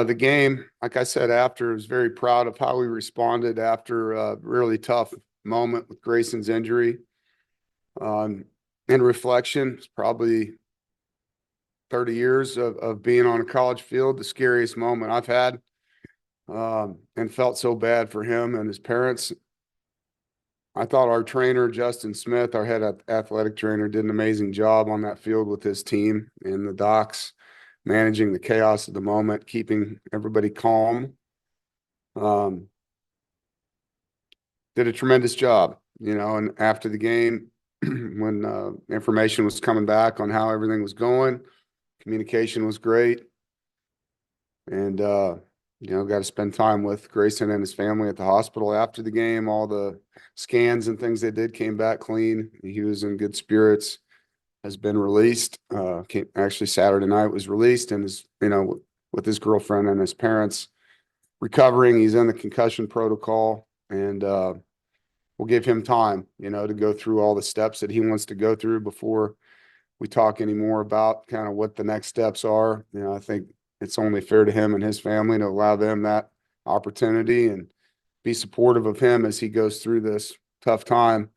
The game, like I said, after, I was very proud of how we responded after a really tough moment with Grayson's injury. In reflection, it's probably 30 years of being on a college field, the scariest moment I've had, and felt so bad for him and his parents. I thought our trainer, Justin Smith, our head athletic trainer, did an amazing job on that field with his team and the docs, managing the chaos of the moment, keeping everybody calm. Did a tremendous job, and after the game, when information was coming back on how everything was going, communication was great. And, got to spend time with Grayson and his family at the hospital after the game. All the scans and things they did came back clean. He was in good spirits, has been released. Actually, Saturday night was released and is, with his girlfriend and his parents recovering. He's in the concussion protocol, and we'll give him time, to go through all the steps that he wants to go through before we talk anymore about kind of what the next steps are. I think it's only fair to him and his family to allow them that opportunity and be supportive of him as he goes through this tough time.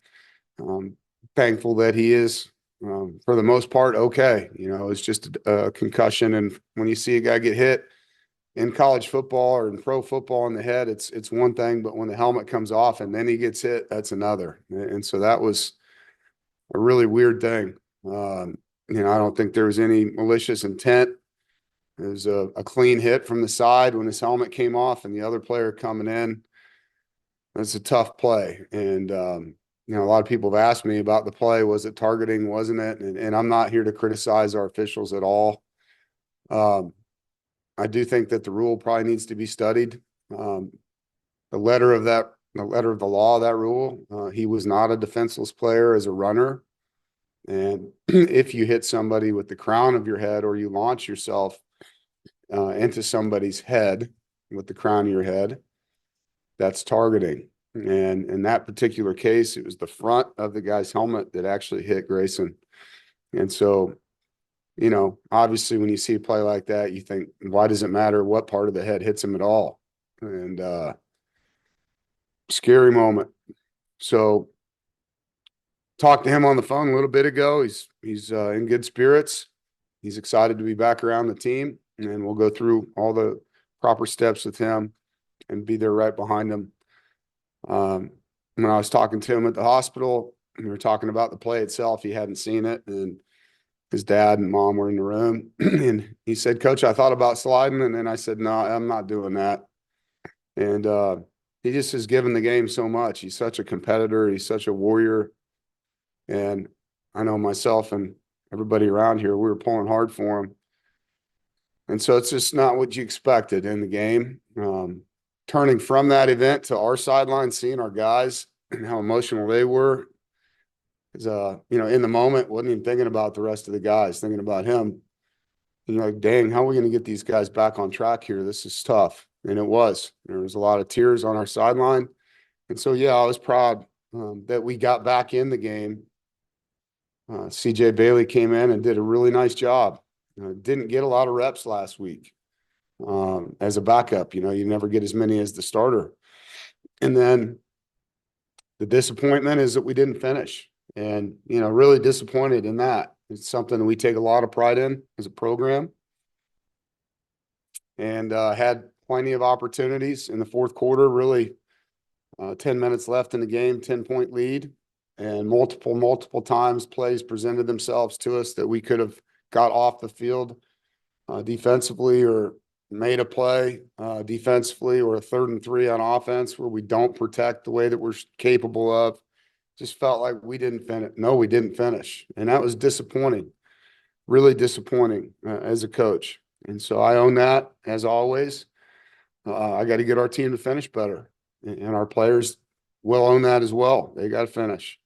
Thankful that he is, for the most part, okay. It's just a concussion. And when you see a guy get hit in college football or in pro football in the head, it's one thing, but when the helmet comes off and then he gets hit, that's another. And so that was a really weird thing. I don't think there was any malicious intent. It was a clean hit from the side when his helmet came off and the other player coming in. That's a tough play. And, a lot of people have asked me about the play. Was it targeting? Wasn't it? And I'm not here to criticize our officials at all. I do think that the rule probably needs to be studied. The letter of the law of that rule, he was not a defenseless player as a runner. And if you hit somebody with the crown of your head or you launch yourself into somebody's head with the crown of your head, that's targeting. And in that particular case, it was the front of the guy's helmet that actually hit Grayson. And so, obviously when you see a play like that, you think, why does it matter what part of the head hits him at all? And scary moment. So talked to him on the phone a little bit ago. He's in good spirits. He's excited to be back around the team, and we'll go through all the proper steps with him and be there right behind him. When I was talking to him at the hospital, we were talking about the play itself. He hadn't seen it, and his dad and mom were in the room. And he said, "Coach, I thought about sliding." And then I said, "No, I'm not doing that." And he just has given the game so much. He's such a competitor. He's such a warrior. And I know myself and everybody around here, we were pulling hard for him. And so it's just not what you expected in the game. Turning from that event to our sideline, seeing our guys and how emotional they were, is in the moment, wasn't even thinking about the rest of the guys, thinking about him. Like, dang, how are we going to get these guys back on track here? This is tough. And it was. There was a lot of tears on our sideline. And so, I was proud that we got back in the game. CJ Bailey came in and did a really nice job. Didn't get a lot of reps last week as a backup. You never get as many as the starter. And then the disappointment is that we didn't finish. And, really disappointed in that. It's something that we take a lot of pride in as a program. And had plenty of opportunities in the fourth quarter, really 10 minutes left in the game, 10-point lead. And multiple times plays presented themselves to us that we could have got off the field defensively or made a play defensively, or a 3rd and 3 on offense where we don't protect the way that we're capable of. Just felt like we didn't finish. No, we didn't finish. And that was disappointing, really disappointing as a coach. And so I own that, as always. I got to get our team to finish better. And our players will own that as well. They got to finish.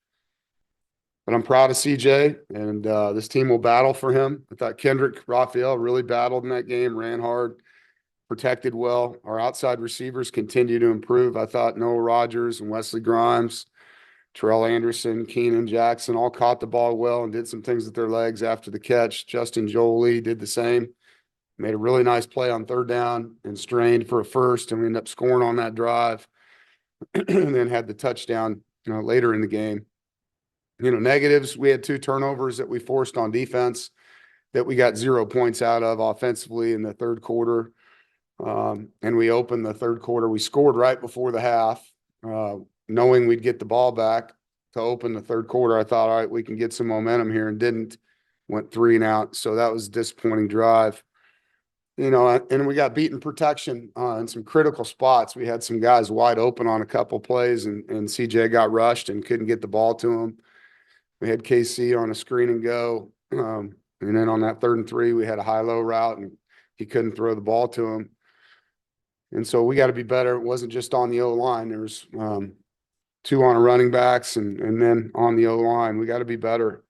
But I'm proud of CJ, and this team will battle for him. I thought Kendrick Raphael really battled in that game, ran hard, protected well. Our outside receivers continue to improve. I thought Noah Rogers and Wesley Grimes, Terrell Anderson, Keenan Jackson all caught the ball well and did some things with their legs after the catch. Justin Jolie did the same. made a really nice play on third down and strained for a first, and we ended up scoring on that drive and then had the touchdown later in the game. Negatives, we had 2 turnovers that we forced on defense that we got 0 points out of offensively in the third quarter. And we opened the third quarter. We scored right before the half, knowing we'd get the ball back to open the third quarter. I thought, all right, we can get some momentum here, and didn't. Went 3 and out. So that was a disappointing drive. And we got beaten protection in some critical spots. We had some guys wide open on a couple plays, and CJ got rushed and couldn't get the ball to him. We had KC on a screen and go. And then on that 3rd and 3, we had a high-low route, and he couldn't throw the ball to him. And so we got to be better. It wasn't just on the O-line. There was 2 on a running backs, and then on the O-line. We got to be better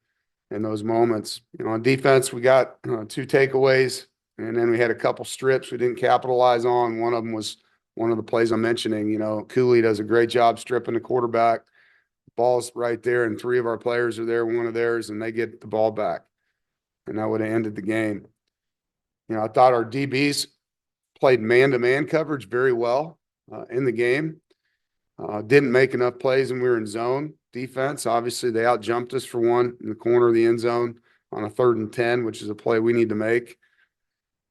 in those moments. On defense, we got 2 takeaways, and then we had a couple strips we didn't capitalize on. One of them was one of the plays I'm mentioning. Cooley does a great job stripping the quarterback. Ball's right there, and 3 of our players are there, one of theirs, and they get the ball back. And that would have ended the game. I thought our DBs played man-to-man coverage very well in the game. Didn't make enough plays when we were in zone defense. Obviously, they out-jumped us for 1 in the corner of the end zone on a 3rd and 10, which is a play we need to make.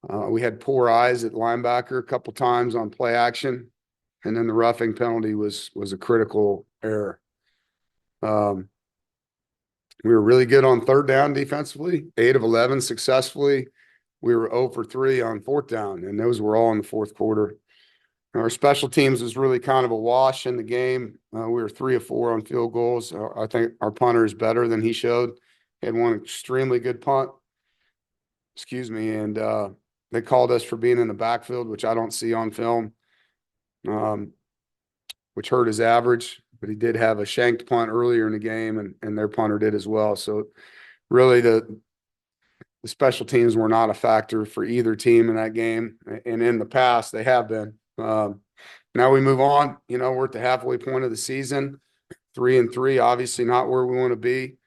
We had poor eyes at linebacker a couple times on play action, and then the roughing penalty was a critical error. We were really good on third down defensively, 8 of 11 successfully. We were 0 for 3 on 4th down, and those were all in the 4th quarter. Our special teams was really kind of a wash in the game. We were 3 of 4 on field goals. I think our punter is better than he showed. He had one extremely good punt. And they called us for being in the backfield, which I don't see on film, which hurt his average. But he did have a shanked punt earlier in the game, and their punter did as well. So really the special teams were not a factor for either team in that game. And in the past, they have been. Now we move on. We're at the halfway point of the season, 3 and 3, obviously not where we want to be.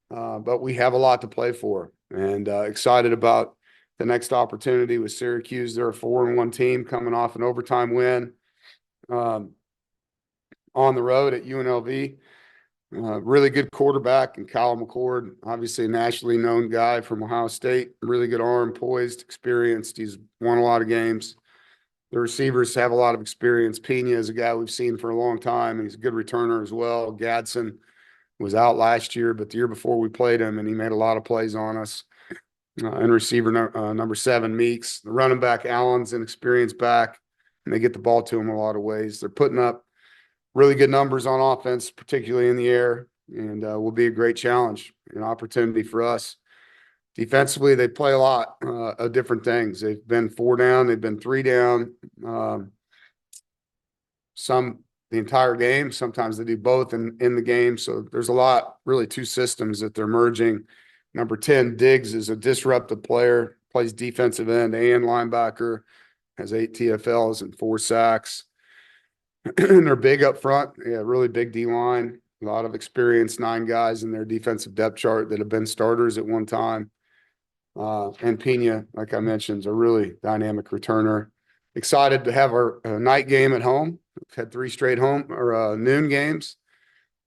But we have a lot to play for, and excited about the next opportunity with Syracuse. They're a 4-1 team coming off an overtime win on the road at UNLV. Really good quarterback, and Kyle McCord, obviously a nationally known guy from Ohio State. Really good arm, poised, experienced. He's won a lot of games. The receivers have a lot of experience. Pena is a guy we've seen for a long time, and he's a good returner as well. Gadsden was out last year, but the year before we played him, and he made a lot of plays on us. And receiver number 7, Meeks. The running back, Allen's an experienced back, and they get the ball to him a lot of ways. They're putting up really good numbers on offense, particularly in the air, and will be a great challenge, an opportunity for us. Defensively, they play a lot of different things. They've been 4 down. They've been 3 down. Some the entire game. Sometimes they do both in the game. So there's a lot, really 2 systems that they're merging. Number 10, Diggs, is a disruptive player, plays defensive end and linebacker, has 8 TFLs and 4 sacks. And they're big up front. Yeah, really big D-line. A lot of experienced 9 guys in their defensive depth chart that have been starters at one time. And Pena, like I mentioned, is a really dynamic returner. Excited to have our night game at home. We've had 3 straight noon games.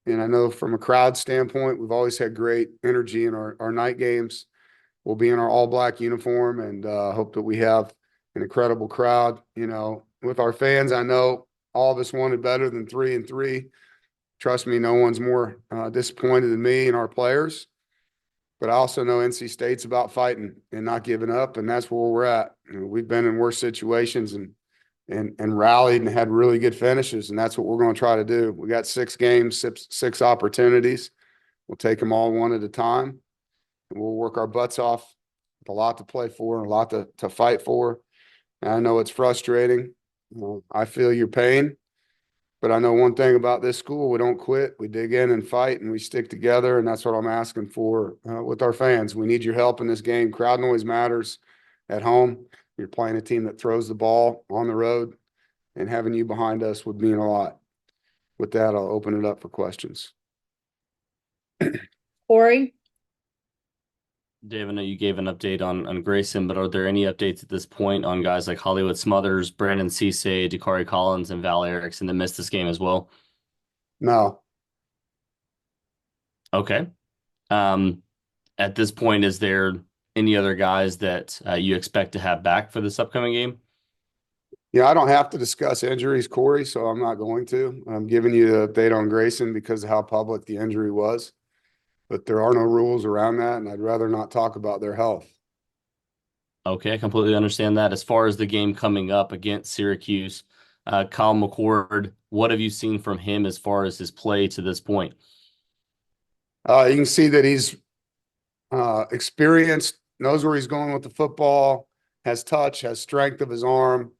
And I know from a crowd standpoint, we've always had great energy in our night games. We'll be in our all-black uniform, and hope that we have an incredible crowd. With our fans, I know all of us wanted better than 3 and 3. Trust me, no one's more disappointed than me and our players. But I also know NC State's about fighting and not giving up, and that's where we're at. We've been in worse situations and rallied and had really good finishes, and that's what we're going to try to do. We got 6 games, 6 opportunities. We'll take them all one at a time, and we'll work our butts off with a lot to play for and a lot to fight for. And I know it's frustrating. I feel your pain. But I know one thing about this school: we don't quit. We dig in and fight, and we stick together, and that's what I'm asking for with our fans. We need your help in this game. Crowd noise matters at home. You're playing a team that throws the ball on the road, and having you behind us would mean a lot. With that, I'll open it up for questions. Corey? Dave, I know you gave an update on Grayson, but are there any updates at this point on guys like Hollywood Smothers, Brandon Cisse, Dakari Collins, and Val Erickson that missed this game as well? No. Okay. Um, at this point, is there any other guys that you expect to have back for this upcoming game? Yeah, I don't have to discuss injuries, Corey, so I'm not going to. I'm giving you the update on Grayson because of how public the injury was. But there are no rules around that, and I'd rather not talk about their health. Okay, I completely understand that. As far as the game coming up against Syracuse, Kyle McCord, what have you seen from him as far as his play to this point? You can see that he's experienced, knows where he's going with the football, has touch, has strength of his arm,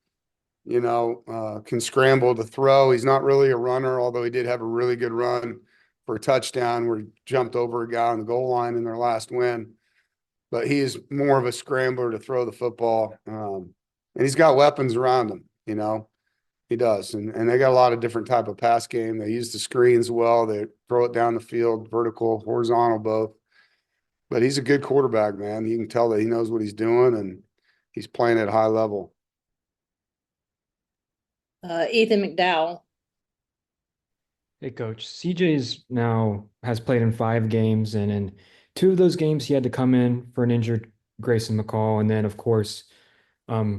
can scramble to throw. He's not really a runner, although he did have a really good run for a touchdown where he jumped over a guy on the goal line in their last win. But he is more of a scrambler to throw the football. And he's got weapons around him. He does. And they got a lot of different type of pass game. They use the screens well. They throw it down the field, vertical, horizontal, both. But he's a good quarterback, man. You can tell that he knows what he's doing and he's playing at a high level. Ethan McDowell. Hey, Coach. CJ's now has played in 5 games, and in 2 of those games, he had to come in for an injured Grayson McCall. And then, of course,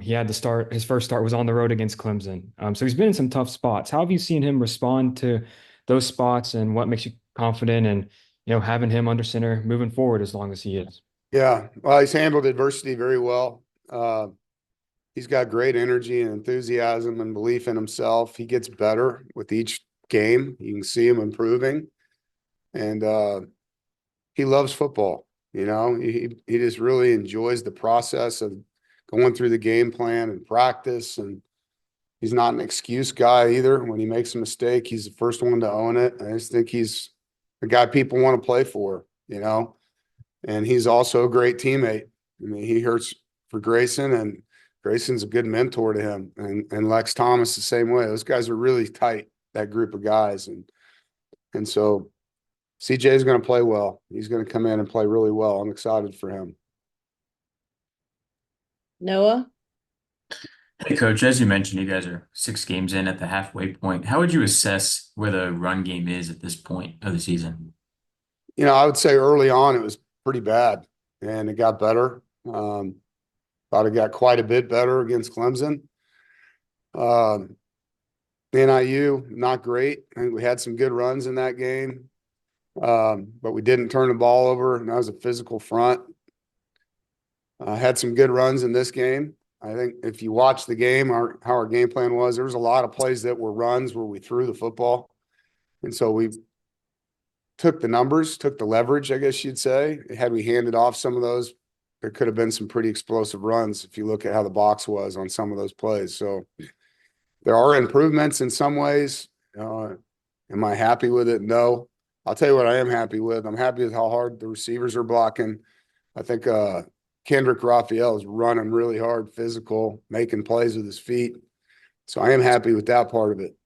he had to start. His first start was on the road against Clemson. So he's been in some tough spots. How have you seen him respond to those spots, and what makes you confident in, having him under center moving forward as long as he is? Yeah. Well, he's handled adversity very well. He's got great energy and enthusiasm and belief in himself. He gets better with each game. You can see him improving. And he loves football. He just really enjoys the process of going through the game plan and practice. And he's not an excuse guy either. When he makes a mistake, he's the first one to own it. I just think he's the guy people want to play for. And he's also a great teammate. I mean, he hurts for Grayson, and Grayson's a good mentor to him. And Lex Thomas the same way. Those guys are really tight, that group of guys. And so CJ is going to play well. He's going to come in and play really well. I'm excited for him. Noah. Hey, Coach, as you mentioned, you guys are 6 games in at the halfway point. How would you assess where the run game is at this point of the season? I would say early on it was pretty bad, and it got better. Thought it got quite a bit better against Clemson. NIU, not great. I think we had some good runs in that game, but we didn't turn the ball over, and that was a physical front. Had some good runs in this game. I think if you watch the game, how our game plan was, there was a lot of plays that were runs where we threw the football. And so we took the numbers, took the leverage, I guess you'd say. Had we handed off some of those, there could have been some pretty explosive runs if you look at how the box was on some of those plays. So there are improvements in some ways. Am I happy with it? No. I'll tell you what I am happy with. I'm happy with how hard the receivers are blocking. I think Kendrick Raphael is running really hard, physical, making plays with his feet. So I am happy with that part of it,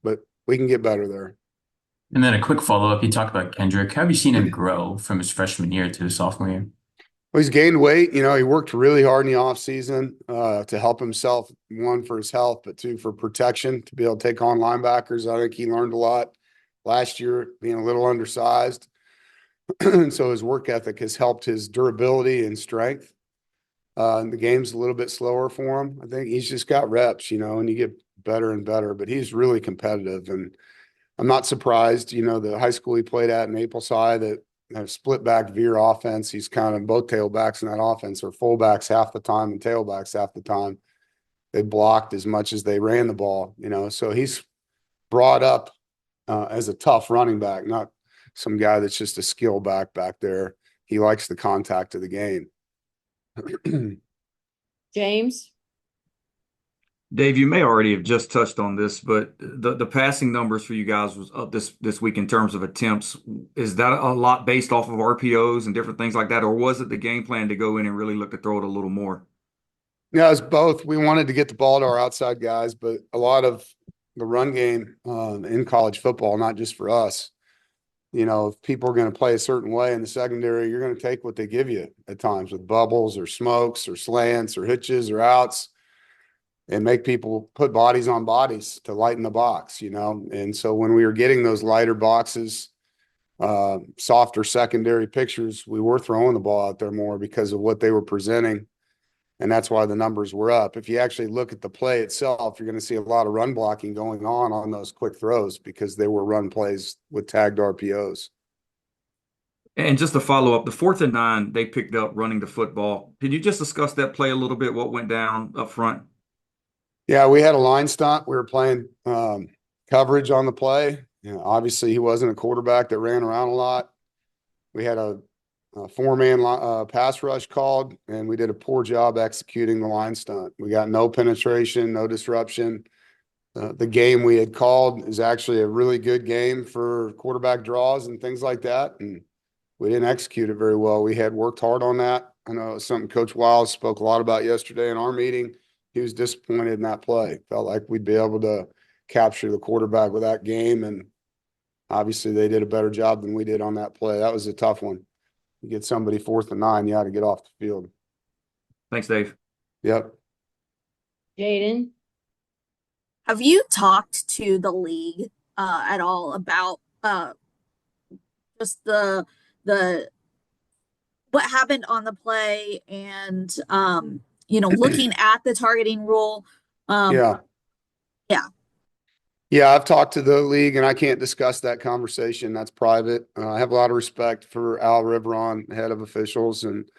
but we can get better there. And then a quick follow-up, you talked about Kendrick. How have you seen him grow from his freshman year to his sophomore year? Well, he's gained weight. He worked really hard in the offseason to help himself, one, for his health, but two, for protection, to be able to take on linebackers. I think he learned a lot last year, being a little undersized. And so his work ethic has helped his durability and strength. The game's a little bit slower for him. I think he's just got reps, and you get better and better, but he's really competitive. And I'm not surprised, the high school he played at in Naples High, that have split back veer offense. He's kind of both tailbacks in that offense, or fullbacks half the time and tailbacks half the time. They blocked as much as they ran the ball, so he's brought up as a tough running back, not some guy that's just a skill back there. He likes the contact of the game. James. Dave, you may already have just touched on this, but the passing numbers for you guys was up this week in terms of attempts. Is that a lot based off of RPOs and different things like that, or was it the game plan to go in and really look to throw it a little more? Yeah, it's both. We wanted to get the ball to our outside guys, but a lot of the run game in college football, not just for us, you know, if people are going to play a certain way in the secondary, you're going to take what they give you at times with bubbles or smokes or slants or hitches or outs and make people put bodies on bodies to lighten the box, you know? And so when we were getting those lighter boxes, softer secondary pictures, we were throwing the ball out there more because of what they were presenting. And that's why the numbers were up. If you actually look at the play itself, you're going to see a lot of run blocking going on those quick throws because they were run plays with tagged RPOs. And just to follow up, the 4th and 9 they picked up running the football. Can you just discuss that play a little bit? What went down up front? Yeah, we had a line stunt. We were playing coverage on the play. You know, obviously, he wasn't a quarterback that ran around a lot. We had a 4-man pass rush called, and we did a poor job executing the line stunt. We got no penetration, no disruption. The game we had called is actually a really good game for quarterback draws and things like that, and we didn't execute it very well. We had worked hard on that. I know it's something Coach Wiles spoke a lot about yesterday in our meeting. He was disappointed in that play. Felt like we'd be able to capture the quarterback with that game, and obviously they did a better job than we did on that play. That was a tough one. You get somebody 4th and 9, you ought to get off the field. Thanks, Dave. Yep. Jaden, Have you talked to the league at all about just the what happened on the play and looking at the targeting rule? Yeah. Yeah. Yeah, I've talked to the league, and I can't discuss that conversation. That's private. I have a lot of respect for Al Riveron, head of officials, and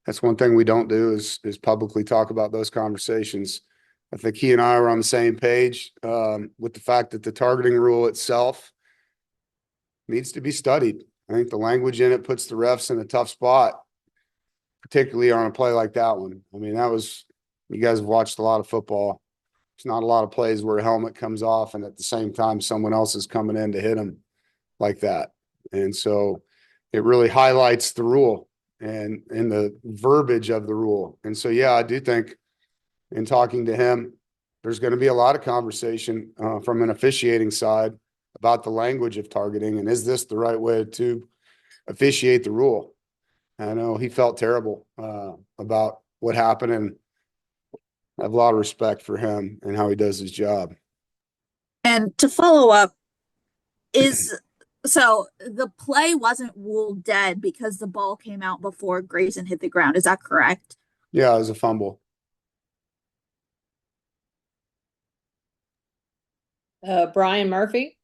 that's one thing we don't do is publicly talk about those conversations. I think he and I are on the same page with the fact that the targeting rule itself needs to be studied. I think the language in it puts the refs in a tough spot, particularly on a play like that one. I mean, you guys have watched a lot of football. There's not a lot of plays where a helmet comes off and at the same time someone else is coming in to hit him like that. And so it really highlights the rule and the verbiage of the rule. And so, yeah, I do think in talking to him, there's going to be a lot of conversation from an officiating side about the language of targeting and is this the right way to officiate the rule? I know he felt terrible about what happened, and I have a lot of respect for him and how he does his job. And to follow up, so the play wasn't ruled dead because the ball came out before Grayson hit the ground. Is that correct? Yeah, it was a fumble. Brian Murphy,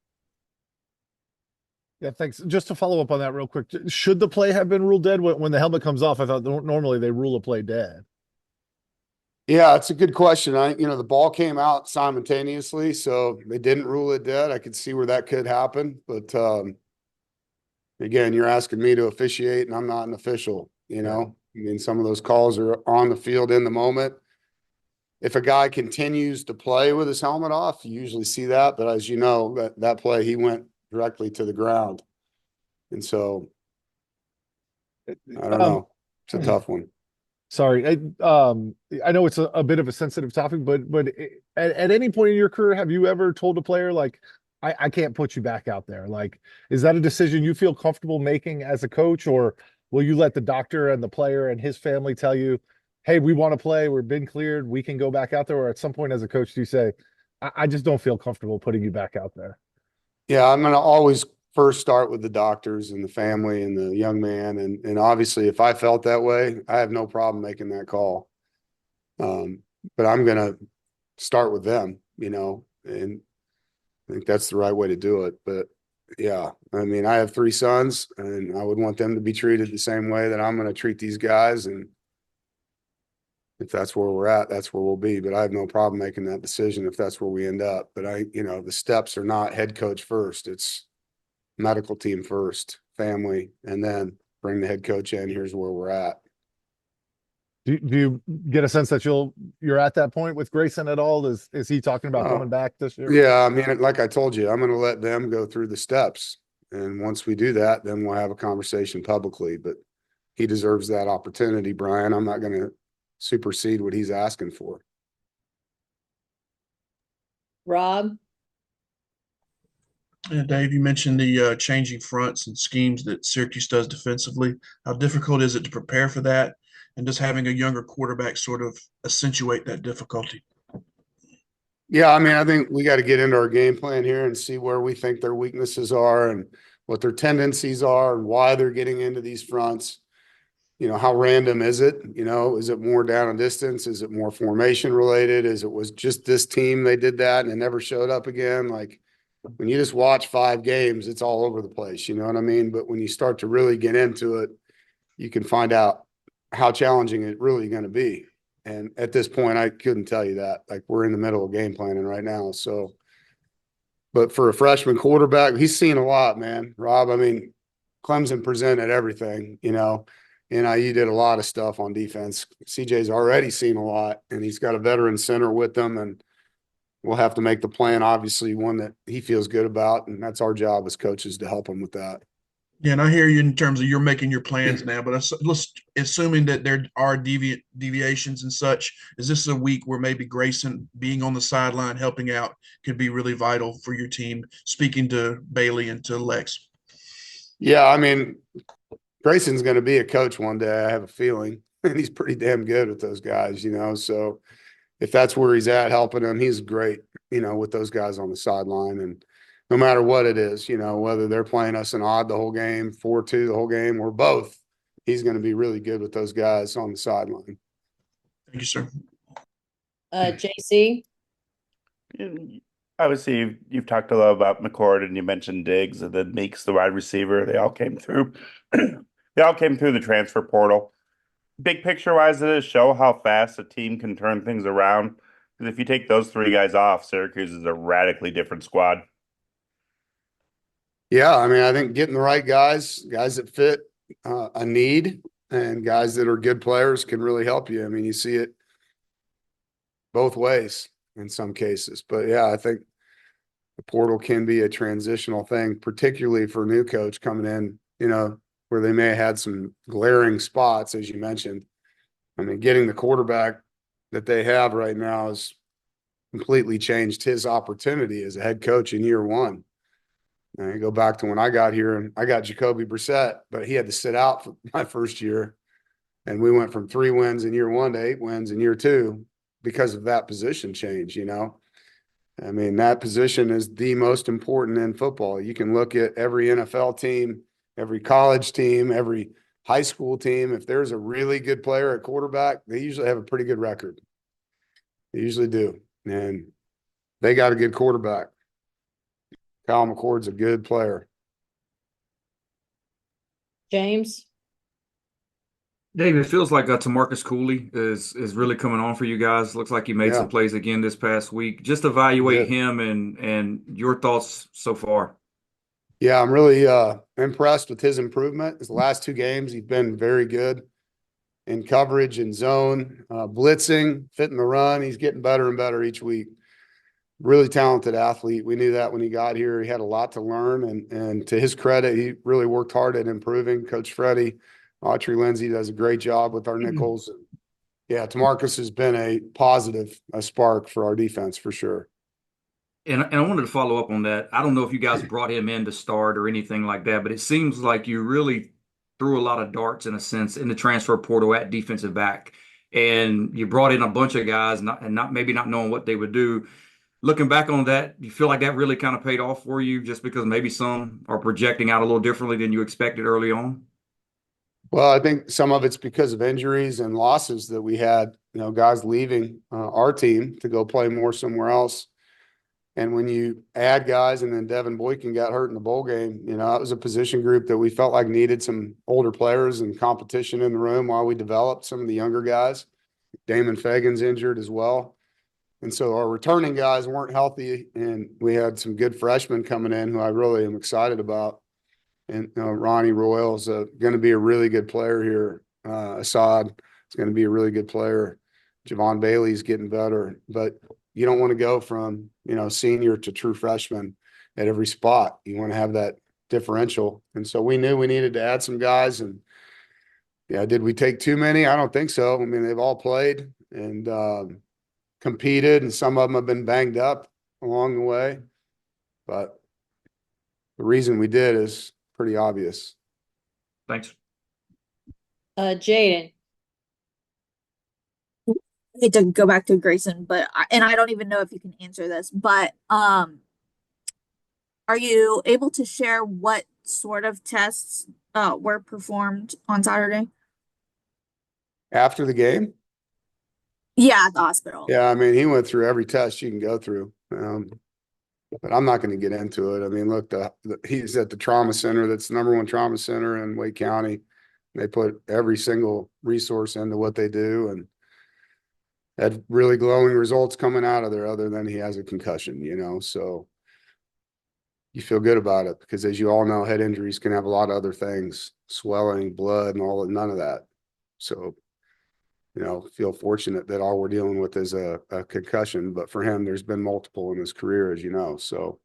Yeah, thanks. Just to follow up on that real quick, should the play have been ruled dead when the helmet comes off? I thought normally they rule a play dead. Yeah, it's a good question. The ball came out simultaneously, so they didn't rule it dead. I could see where that could happen, but again, you're asking me to officiate, and I'm not an official. I mean, some of those calls are on the field in the moment. If a guy continues to play with his helmet off, you usually see that. But as you know, that play, he went directly to the ground, and so I don't know. It's a tough one. Sorry, I know it's a bit of a sensitive topic, but at any point in your career, have you ever told a player like, I can't put you back out there? Like, is that a decision you feel comfortable making as a coach, or will you let the doctor and the player and his family tell you, hey, we want to play, we've been cleared, we can go back out there? Or at some point as a coach, do you say, I just don't feel comfortable putting you back out there? Yeah, I'm going to always first start with the doctors and the family and the young man. And obviously, if I felt that way, I have no problem making that call. But I'm going to start with them, and I think that's the right way to do it. But yeah, I mean, I have 3 sons, and I would want them to be treated the same way that I'm going to treat these guys. And if that's where we're at, that's where we'll be. But I have no problem making that decision if that's where we end up. But the steps are not head coach first. It's medical team first, family, and then bring the head coach in. Here's where we're at. Do you get a sense that you're at that point with Grayson at all? Is he talking about coming back this year? Yeah, I mean, like I told you, I'm going to let them go through the steps. And once we do that, then we'll have a conversation publicly. But he deserves that opportunity, Brian. I'm not going to supersede what he's asking for. Rob, Yeah, Dave, you mentioned the changing fronts and schemes that Syracuse does defensively. How difficult is it to prepare for that? And does having a younger quarterback sort of accentuate that difficulty? Yeah, I mean, I think we got to get into our game plan here and see where we think their weaknesses are and what their tendencies are and why they're getting into these fronts. You know, how random is it? You know, is it more down and distance? Is it more formation related? Is it was just this team they did that and it never showed up again? Like when you just watch 5 games, it's all over the place. You know what I mean? But when you start to really get into it, you can find out how challenging it really going to be. And at this point, I couldn't tell you that. Like we're in the middle of game planning right now. So, but for a freshman quarterback, he's seen a lot, man. Rob, I mean, Clemson presented everything, you know. NIU did a lot of stuff on defense. CJ's already seen a lot, and he's got a veteran center with them, and we'll have to make the plan, obviously, one that he feels good about, and that's our job as coaches to help him with that. Yeah, and I hear you in terms of you're making your plans now, but let's assuming that there are deviations and such, is this a week where maybe Grayson being on the sideline helping out could be really vital for your team? Speaking to Bailey and to Lex. Yeah, I mean, Grayson's going to be a coach one day, I have a feeling, and he's pretty damn good with those guys, you know. So if that's where he's at helping them, he's great, you know, with those guys on the sideline. And no matter what it is, you know, whether they're playing us an odd the whole game, 4-2 the whole game, or both, he's going to be really good with those guys on the sideline. Thank you, sir. JC, Obviously, you've talked a lot about McCord and you mentioned Diggs and then Meeks, the wide receiver. They all came through. They all came through the transfer portal. Big picture wise, does it show how fast a team can turn things around? Because if you take those 3 guys off, Syracuse is a radically different squad. Yeah, I mean, I think getting the right guys that fit a need, and guys that are good players can really help you. I mean, you see it both ways in some cases. But yeah, I think the portal can be a transitional thing, particularly for a new coach coming in, you know, where they may have had some glaring spots, as you mentioned. I mean, getting the quarterback that they have right now has completely changed his opportunity as a head coach in year one. And you go back to when I got here and I got Jacoby Brissett, but he had to sit out for my first year. And we went from 3 wins in year one to 8 wins in year two because of that position change, you know. I mean, that position is the most important in football. You can look at every NFL team, every college team, every high school team. If there's a really good player at quarterback, they usually have a pretty good record. They usually do. And they got a good quarterback. Kyle McCord's a good player. James, Dave, it feels like Tamarcus Cooley is really coming on for you guys. Looks like he made some plays again this past week. Just evaluate him and your thoughts so far. Yeah, I'm really impressed with his improvement. His last 2 games, he's been very good in coverage and zone, blitzing, fitting the run. He's getting better and better each week. Really talented athlete. We knew that when he got here. He had a lot to learn, and to his credit, he really worked hard at improving. Coach Freddie, Autry Lindsay does a great job with our nickels. Yeah, Tamarcus has been a positive, a spark for our defense for sure. And I wanted to follow up on that. I don't know if you guys brought him in to start or anything like that, but it seems like you really threw a lot of darts in a sense in the transfer portal at defensive back. And you brought in a bunch of guys maybe not knowing what they would do. Looking back on that, you feel like that really kind of paid off for you just because maybe some are projecting out a little differently than you expected early on? Well, I think some of it's because of injuries and losses that we had, you know, guys leaving our team to go play more somewhere else. And when you add guys and then Devin Boykin got hurt in the bowl game, you know, that was a position group that we felt like needed some older players and competition in the room while we developed some of the younger guys. Damon Fagan's injured as well. And so our returning guys weren't healthy, and we had some good freshmen coming in who I really am excited about. And Ronnie Royal is going to be a really good player here. Assad is going to be a really good player. Javon Bailey's getting better. But you don't want to go from, you know, senior to true freshman at every spot. You want to have that differential. And so we knew we needed to add some guys. And, yeah, did we take too many? I don't think so. I mean, they've all played and competed, and some of them have been banged up along the way. But the reason we did is pretty obvious. Thanks. Jaden, I hate to go back to Grayson, but and I don't even know if you can answer this, but are you able to share what sort of tests were performed on Saturday? After the game, Yeah, at the hospital. yeah, I mean, he went through every test you can go through. But I'm not going to get into it. I mean, look, he's at the trauma center. That's the #1 trauma center in Wake County. They put every single resource into what they do and had really glowing results coming out of there other than he has a concussion, you know, so you feel good about it because as you all know, head injuries can have a lot of other things, swelling, blood and all, none of that. So, you know, feel fortunate that all we're dealing with is a concussion, but for him, there's been multiple in his career, as you know. So,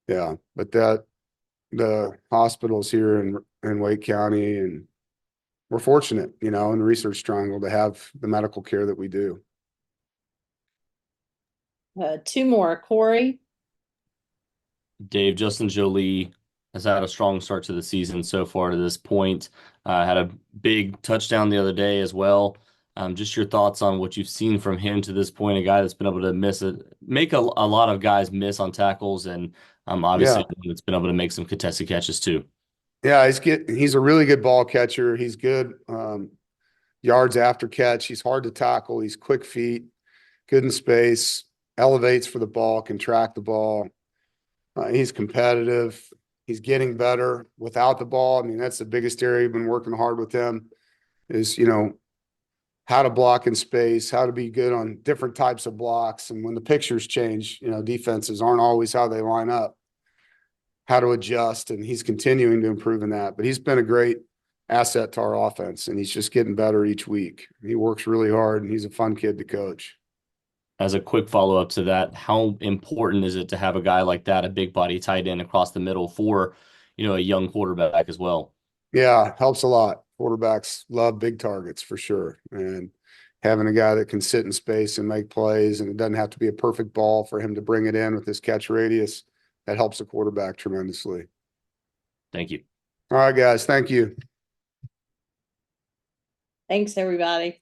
yeah, but the hospitals here in Wake County, and we're fortunate, you know, in the Research Triangle to have the medical care that we do. 2 more, Corey, Dave, Justin Jolie has had a strong start to the season so far to this point. Had a big touchdown the other day as well. Just your thoughts on what you've seen from him to this point, a guy that's been able to make a lot of guys miss on tackles, and obviously that's been able to make some contested catches too. Yeah, he's a really good ball catcher. He's good yards after catch. He's hard to tackle. He's quick feet, good in space, elevates for the ball, can track the ball. He's competitive. He's getting better without the ball. I mean, that's the biggest area we've been working hard with him is, you know, how to block in space, how to be good on different types of blocks. And when the pictures change, you know, defenses aren't always how they line up, how to adjust. And he's continuing to improve in that. But he's been a great asset to our offense, and he's just getting better each week. He works really hard, and he's a fun kid to coach. As a quick follow-up to that, how important is it to have a guy like that, a big body tight end across the middle for, you know, a young quarterback as well? Yeah, helps a lot. Quarterbacks love big targets for sure. And having a guy that can sit in space and make plays, and it doesn't have to be a perfect ball for him to bring it in with his catch radius, that helps a quarterback tremendously. Thank you. All right, guys. Thank you. thanks, everybody.